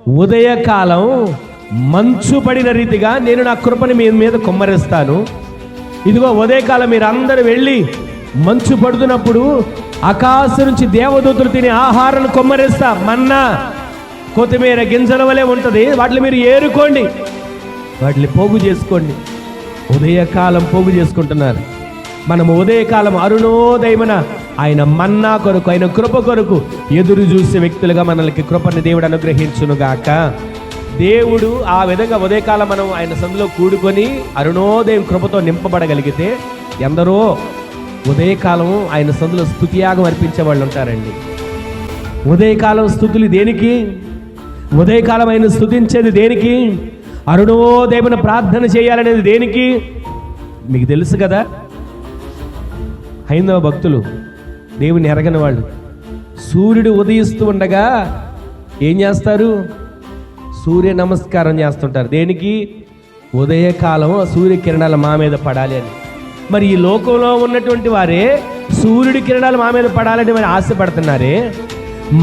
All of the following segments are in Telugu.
ఉదయకాలం మంచు పడిన రీతిగా నేను నా కృపని మీ మీద కుమ్మరిస్తాను. ఇదిగో ఉదయకాలం మీరు అందరూ వెళ్ళి మంచు పడుతున్నప్పుడు ఆకాశం నుంచి దేవదూతలు తినే ఆహారాన్ని కుమ్మరిస్తా. మన్నా కొత్తిమీర గింజల వలె ఉంటుంది, వాటిని మీరు ఏరుకోండి, వాటిని పోగు చేసుకోండి. ఉదయకాలం పోగు చేసుకుంటున్నారు. మనం ఉదయకాలం అరుణోదయమున ఆయన మన్నా కొరకు, ఆయన కృప కొరకు ఎదురు చూసే వ్యక్తులుగా మనల్ని కృపని దేవుడు అనుగ్రహించునుగాక. దేవుడు ఆ విధంగా ఉదయకాలం మనం ఆయన సందులో కూడుకొని అరుణోదయం కృపతో నింపబడగలిగితే ఎందరో ఉదయకాలం ఆయన సందులో స్తుతియాగం అర్పించే వాళ్ళు ఉంటారండి. ఉదయకాలం స్తుతులు దేనికి? ఉదయకాలం ఆయన స్తుతించేది దేనికి? అరుణోదయమున ప్రార్థన చేయాలనేది దేనికి? మీకు తెలుసు కదా, హైందవ భక్తులు, దేవుని ఎరగని వాళ్ళు సూర్యుడు ఉదయిస్తూ ఉండగా ఏం చేస్తారు? సూర్య నమస్కారం చేస్తుంటారు. దేనికి? ఉదయకాలం సూర్యకిరణాలు మా మీద పడాలి అని. మరి ఈ లోకంలో ఉన్నటువంటి వారే సూర్యుడి కిరణాలు మా మీద పడాలని మరి ఆశపడుతున్నారే,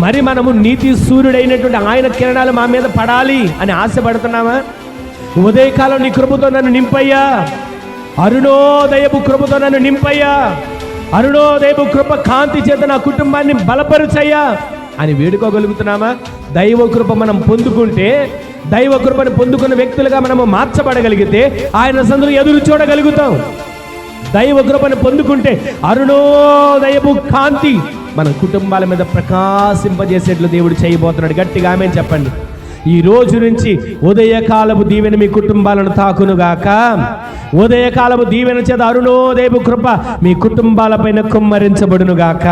మరి మనము నీతి సూర్యుడైనటువంటి ఆయన కిరణాలు మా మీద పడాలి అని ఆశపడుతున్నామా? ఉదయకాలం నీ కృపతో నన్ను నింపయ్యా, అరుణోదయపు కృపతో నన్ను నింపయ్యా, అరుణోదయపు కృప కాంతి చేత నా కుటుంబాన్ని బలపరుచయ్యా అని వేడుకోగలుగుతున్నామా? దైవ కృప మనం పొందుకుంటే, దైవ కృపను పొందుకున్న వ్యక్తులుగా మనము మార్చబడగలిగితే ఆయన సందులో ఎదురు చూడగలుగుతాం. దైవ కృపను పొందుకుంటే అరుణోదయపు కాంతి మన కుటుంబాల మీద ప్రకాశింపజేసేట్లు దేవుడు చేయబోతున్నాడు. గట్టిగా ఆమేన్ చెప్పండి. ఈ రోజు నుంచి ఉదయకాలపు దీవెన మీ కుటుంబాలను తాకునుగాక. ఉదయకాలపు దీవెన చేత అరుణోదయపు కృప మీ కుటుంబాలపైన కుమ్మరించబడునుగాక.